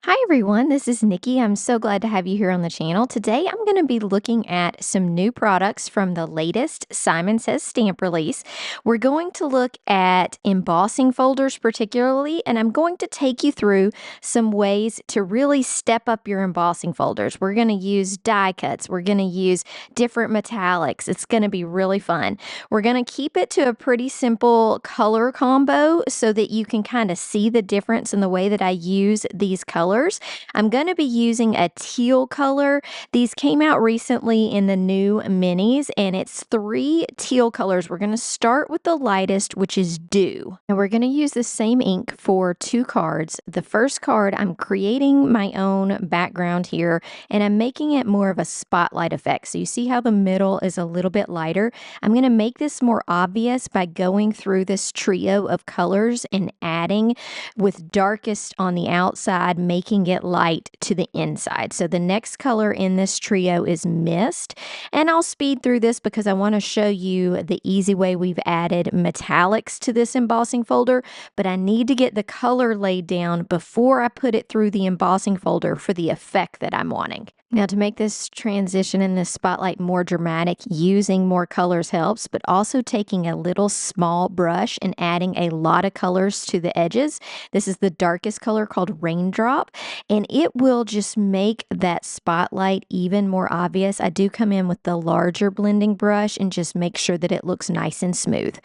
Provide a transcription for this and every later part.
Hi everyone, this is Nikki. I'm so glad to have you here on the channel. Today I'm going to be looking at some new products from the latest Simon Says stamp release. We're going to look at embossing folders particularly, and I'm going to take you through some ways to really step up your embossing folders. We're going to use die cuts, we're going to use different metallics. It's going to be really fun. We're going to keep it to a pretty simple color combo so that you can kind of see the difference in the way that I use these colors. I'm going to be using a teal color. These came out recently in the new minis, and it's 3 teal colors. We're going to start with the lightest, which is Dew. And we're going to use the same ink for 2 cards. The first card, I'm creating my own background here, and I'm making it more of a spotlight effect. So you see how the middle is a little bit lighter? I'm going to make this more obvious by going through this trio of colors and adding with darkest on the outside, making it light to the inside. So the next color in this trio is Mist, and I'll speed through this because I want to show you the easy way we've added metallics to this embossing folder, but I need to get the color laid down before I put it through the embossing folder for the effect that I'm wanting. Now, to make this transition in this spotlight more dramatic, using more colors helps, but also taking a little small brush and adding a lot of colors to the edges. This is the darkest color called Raindrop, and it will just make that spotlight even more obvious. I do come in with the larger blending brush and just make sure that it looks nice and smooth.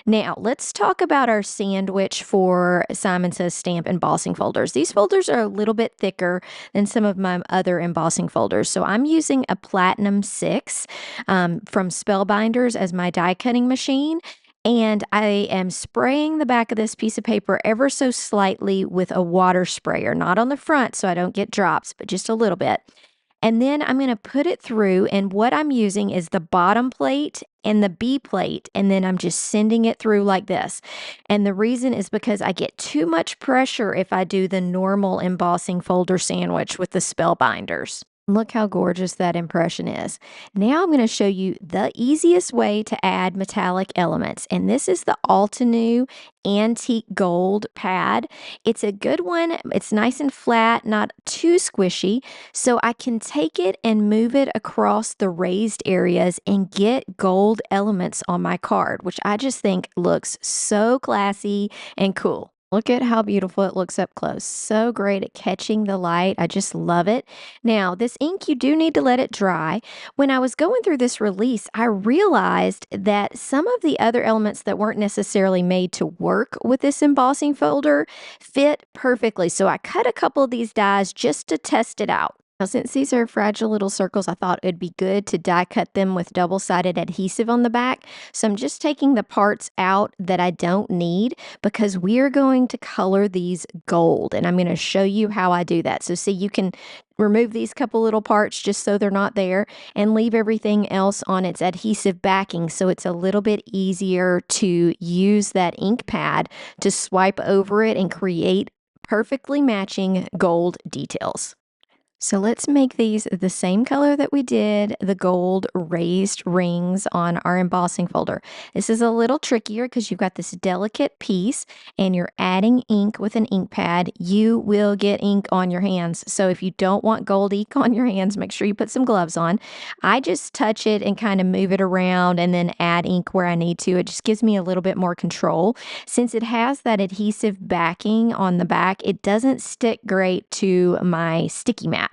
Now, let's talk about our sandwich for Simon Says Stamp embossing folders. These folders are a little bit thicker than some of my other embossing folders. So I'm using a Platinum 6 from Spellbinders as my die cutting machine. And I am spraying the back of this piece of paper ever so slightly with a water sprayer, not on the front so I don't get drops, but just a little bit. And then I'm going to put it through, and what I'm using is the bottom plate and the B plate, and then I'm just sending it through like this. And the reason is because I get too much pressure if I do the normal embossing folder sandwich with the Spellbinders. Look how gorgeous that impression is. Now I'm going to show you the easiest way to add metallic elements, and this is the Altenew Antique Gold pad. It's a good one. It's nice and flat, not too squishy, so I can take it and move it across the raised areas and get gold elements on my card, which I just think looks so classy and cool. Look at how beautiful it looks up close. So great at catching the light. I just love it. Now, this ink, you do need to let it dry. When I was going through this release, I realized that some of the other elements that weren't necessarily made to work with this embossing folder fit perfectly. So I cut a couple of these dies just to test it out. Now, since these are fragile little circles, I thought it'd be good to die cut them with double-sided adhesive on the back. So I'm just taking the parts out that I don't need because we are going to color these gold, and I'm going to show you how I do that. So see, you can remove these couple little parts just so they're not there and leave everything else on its adhesive backing so it's a little bit easier to use that ink pad to swipe over it and create perfectly matching gold details. So let's make these the same color that we did the gold raised rings on our embossing folder. This is a little trickier because you've got this delicate piece and you're adding ink with an ink pad. You will get ink on your hands. So if you don't want gold ink on your hands, make sure you put some gloves on. I just touch it and kind of move it around and then add ink where I need to. It just gives me a little bit more control. Since it has that adhesive backing on the back, it doesn't stick great to my sticky mat.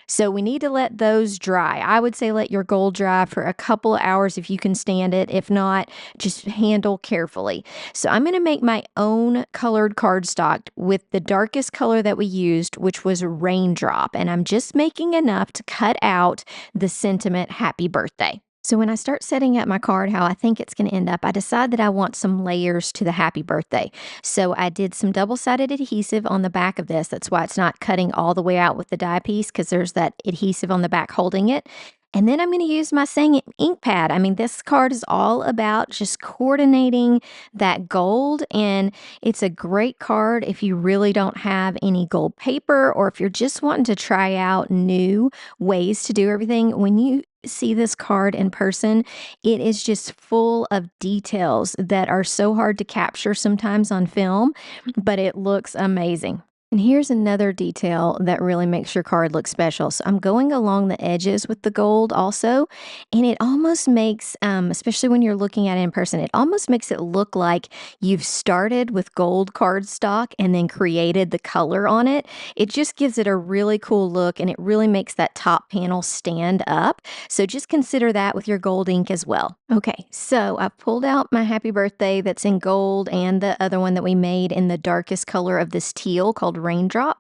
So we need to let those dry. I would say let your gold dry for a couple of hours if you can stand it. If not, just handle carefully. So I'm going to make my own colored cardstock with the darkest color that we used, which was Raindrop. And I'm just making enough to cut out the sentiment happy birthday. So when I start setting up my card, how I think it's going to end up, I decide that I want some layers to the happy birthday. So I did some double-sided adhesive on the back of this. That's why it's not cutting all the way out with the die piece because there's that adhesive on the back holding it. And then I'm going to use my Sang ink pad. I mean, this card is all about just coordinating that gold, and it's a great card if you really don't have any gold paper or if you're just wanting to try out new ways to do everything. When you see this card in person, it is just full of details that are so hard to capture sometimes on film, but it looks amazing. And here's another detail that really makes your card look special. So I'm going along the edges with the gold also, and it almost makes, especially when you're looking at it in person, it almost makes it look like you've started with gold cardstock and then created the color on it. It just gives it a really cool look, and it really makes that top panel stand up. So just consider that with your gold ink as well. Okay, so I've pulled out my happy birthday that's in gold and the other one that we made in the darkest color of this teal called Raindrop.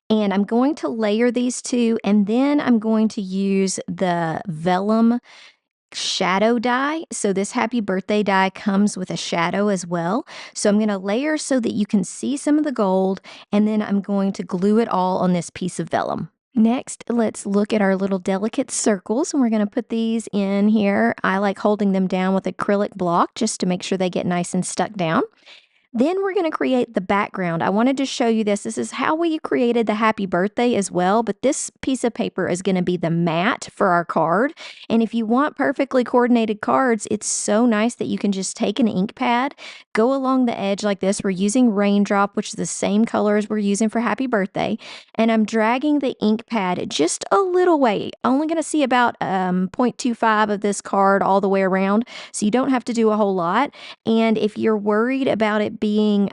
And I'm going to layer these two, and then I'm going to use the vellum shadow die. So this happy birthday die comes with a shadow as well. So I'm going to layer so that you can see some of the gold, and then I'm going to glue it all on this piece of vellum. Next, let's look at our little delicate circles, and we're going to put these in here. I like holding them down with acrylic block just to make sure they get nice and stuck down. Then we're going to create the background. I wanted to show you this. This is how we created the happy birthday as well, but this piece of paper is going to be the mat for our card. And if you want perfectly coordinated cards, it's so nice that you can just take an ink pad, go along the edge like this. We're using Raindrop, which is the same color as we're using for happy birthday. And I'm dragging the ink pad just a little way. Only going to see about 0.25 of this card all the way around, so you don't have to do a whole lot. And if you're worried about it being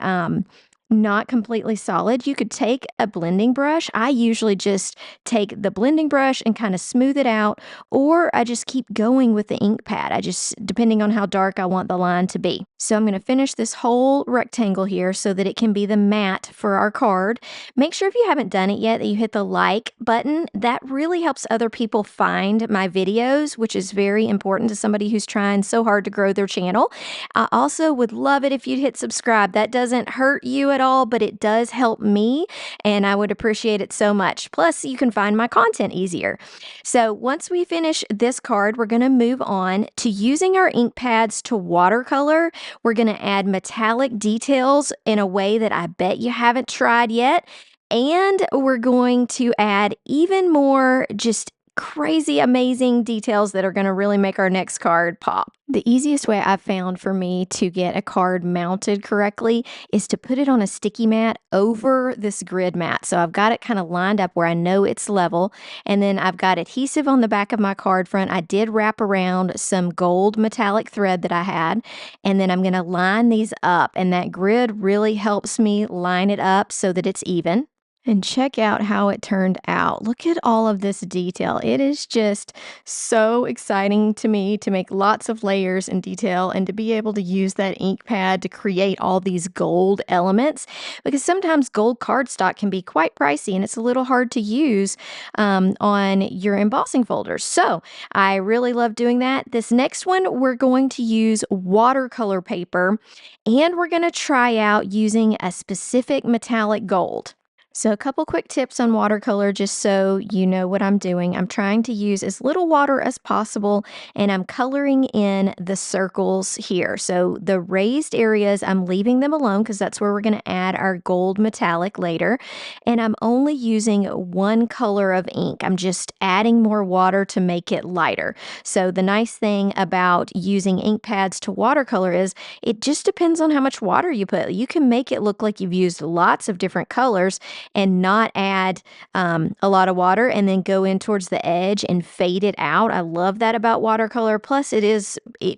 not completely solid, you could take a blending brush. I usually just take the blending brush and kind of smooth it out, or I just keep going with the ink pad. I just, depending on how dark I want the line to be. So I'm going to finish this whole rectangle here so that it can be the mat for our card. Make sure if you haven't done it yet that you hit the like button. That really helps other people find my videos, which is very important to somebody who's trying so hard to grow their channel. I also would love it if you'd hit subscribe. That doesn't hurt you at all, but it does help me, and I would appreciate it so much. Plus, you can find my content easier. So once we finish this card, we're going to move on to using our ink pads to watercolor. We're going to add metallic details in a way that I bet you haven't tried yet. And we're going to add even more just crazy, amazing details that are going to really make our next card pop. The easiest way I've found for me to get a card mounted correctly is to put it on a sticky mat over this grid mat. So I've got it kind of lined up where I know it's level, and then I've got adhesive on the back of my card front. I did wrap around some gold metallic thread that I had, and then I'm going to line these up, and that grid really helps me line it up so that it's even. And check out how it turned out. Look at all of this detail. It is just so exciting to me to make lots of layers and detail, and to be able to use that ink pad to create all these gold elements, because sometimes gold cardstock can be quite pricey and it's a little hard to use on your embossing folders. So I really love doing that. This next one, we're going to use watercolor paper, and we're going to try out using a specific metallic gold. So a couple quick tips on watercolor, just so you know what I'm doing. I'm trying to use as little water as possible, and I'm coloring in the circles here. So the raised areas, I'm leaving them alone because that's where we're going to add our gold metallic later. And I'm only using one color of ink. I'm just adding more water to make it lighter. So the nice thing about using ink pads to watercolor is it just depends on how much water you put. You can make it look like you've used lots of different colors and not add a lot of water, and then go in towards the edge and fade it out. I love that about watercolor. Plus,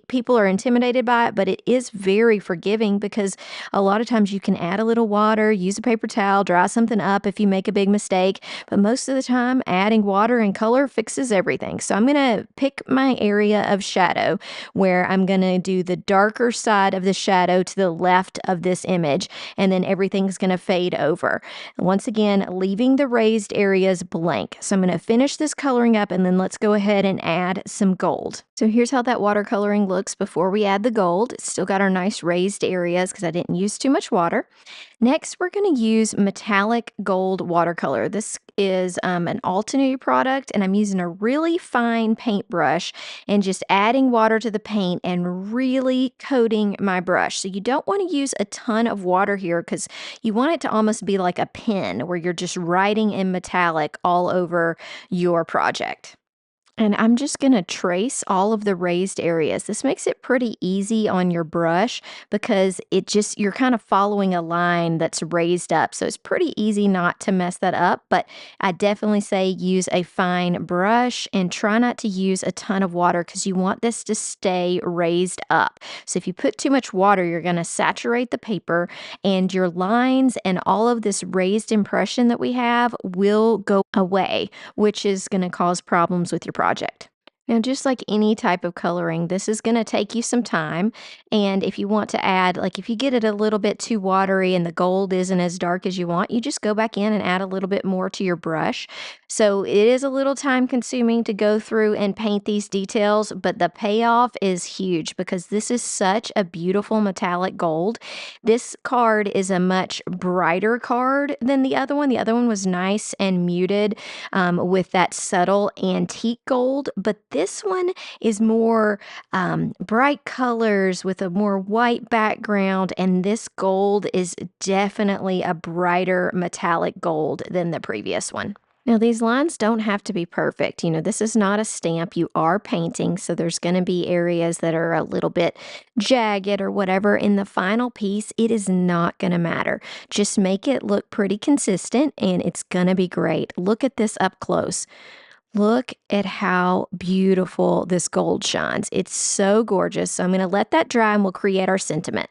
people are intimidated by it, but it is very forgiving, because a lot of times you can add a little water, use a paper towel, dry something up if you make a big mistake. But most of the time, adding water and color fixes everything. So I'm going to pick my area of shadow where I'm going to do the darker side of the shadow to the left of this image, and then everything's going to fade over. Once again, leaving the raised areas blank. So I'm going to finish this coloring up, and then let's go ahead and add some gold. So here's how that watercoloring looks before we add the gold. It's still got our nice raised areas because I didn't use too much water. Next, we're going to use metallic gold watercolor. This is an Altenew product, and I'm using a really fine paintbrush and just adding water to the paint and really coating my brush. So you don't want to use a ton of water here, because you want it to almost be like a pen where you're just writing in metallic all over your project. And I'm just going to trace all of the raised areas. This makes it pretty easy on your brush because you're kind of following a line that's raised up. So it's pretty easy not to mess that up. But I definitely say use a fine brush and try not to use a ton of water because you want this to stay raised up. So if you put too much water, you're going to saturate the paper and your lines and all of this raised impression that we have will go away, which is going to cause problems with your project. Now, just like any type of coloring, this is going to take you some time. And if you want to add, like if you get it a little bit too watery and the gold isn't as dark as you want, you just go back in and add a little bit more to your brush. So it is a little time consuming to go through and paint these details, but the payoff is huge because this is such a beautiful metallic gold. This card is a much brighter card than the other one. The other one was nice and muted with that subtle antique gold, but this one is more bright colors with a more white background, and this gold is definitely a brighter metallic gold than the previous one. Now, these lines don't have to be perfect. You know, this is not a stamp. You are painting, so there's going to be areas that are a little bit jagged or whatever. In the final piece, it is not going to matter. Just make it look pretty consistent, and it's going to be great. Look at this up close. Look at how beautiful this gold shines. It's so gorgeous. So I'm going to let that dry and we'll create our sentiment.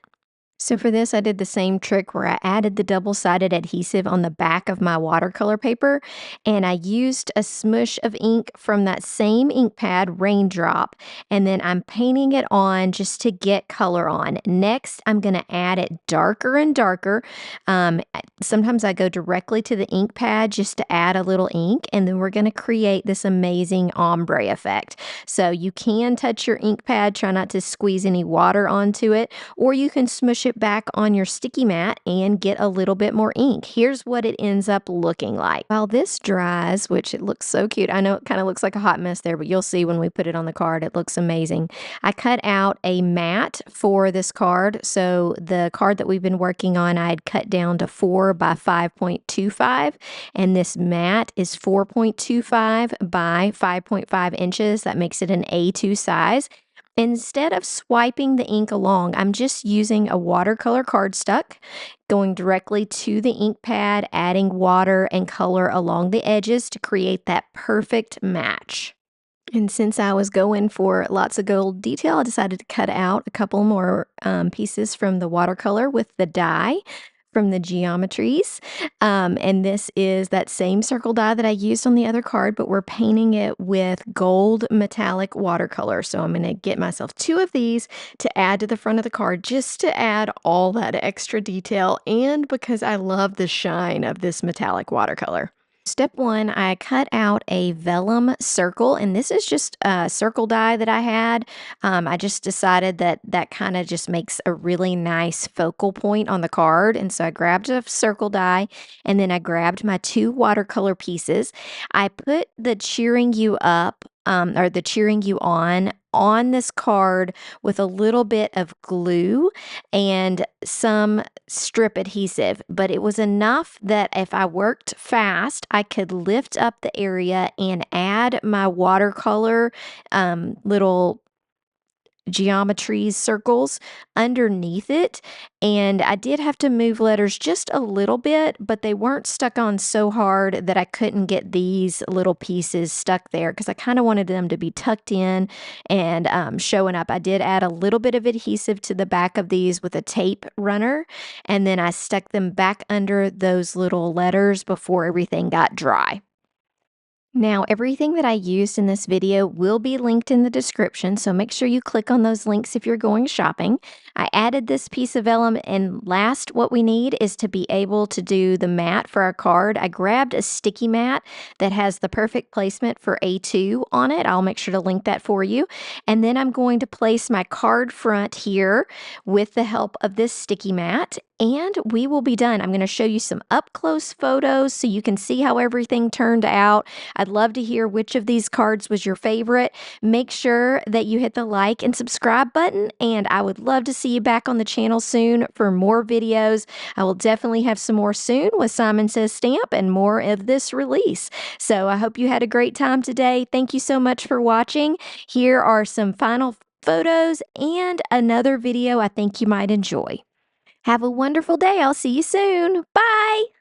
So for this, I did the same trick where I added the double-sided adhesive on the back of my watercolor paper, and I used a smush of ink from that same ink pad, Raindrop, and then I'm painting it on just to get color on. Next, I'm going to add it darker and darker. Sometimes I go directly to the ink pad just to add a little ink, and then we're going to create this amazing ombre effect. So you can touch your ink pad, try not to squeeze any water onto it, or you can smush it back on your sticky mat and get a little bit more ink. Here's what it ends up looking like. While this dries, which it looks so cute, I know it kind of looks like a hot mess there, but you'll see when we put it on the card, it looks amazing. I cut out a mat for this card. So the card that we've been working on, I had cut down to 4 by 5.25, and this mat is 4.25 by 5.5 inches. That makes it an A2 size. Instead of swiping the ink along, I'm just using a watercolor cardstock, going directly to the ink pad, adding water and color along the edges to create that perfect match. And since I was going for lots of gold detail, I decided to cut out a couple more pieces from the watercolor with the die from the geometries. And this is that same circle die that I used on the other card, but we're painting it with gold metallic watercolor. So I'm going to get myself 2 of these to add to the front of the card just to add all that extra detail and because I love the shine of this metallic watercolor. Step 1, I cut out a vellum circle, and this is just a circle die that I had. I just decided that that kind of just makes a really nice focal point on the card, and so I grabbed a circle die, and then I grabbed my 2 watercolor pieces. I put the cheering you up, or the cheering you on this card with a little bit of glue and some strip adhesive, but it was enough that if I worked fast, I could lift up the area and add my watercolor little geometries, circles underneath it. And I did have to move letters just a little bit, but they weren't stuck on so hard that I couldn't get these little pieces stuck there because I kind of wanted them to be tucked in and showing up. I did add a little bit of adhesive to the back of these with a tape runner, and then I stuck them back under those little letters before everything got dry. Now, everything that I used in this video will be linked in the description, so make sure you click on those links if you're going shopping. I added this piece of vellum, and last, what we need is to be able to do the mat for our card. I grabbed a sticky mat that has the perfect placement for A2 on it. I'll make sure to link that for you. And then I'm going to place my card front here with the help of this sticky mat. and we will be done. I'm going to show you some up close photos so you can see how everything turned out. I'd love to hear which of these cards was your favorite. Make sure that you hit the like and subscribe button, and I would love to see you back on the channel soon for more videos. I will definitely have some more soon with Simon Says Stamp and more of this release. So I hope you had a great time today. Thank you so much for watching. Here are some final photos and another video I think you might enjoy. Have a wonderful day. I'll see you soon. Bye.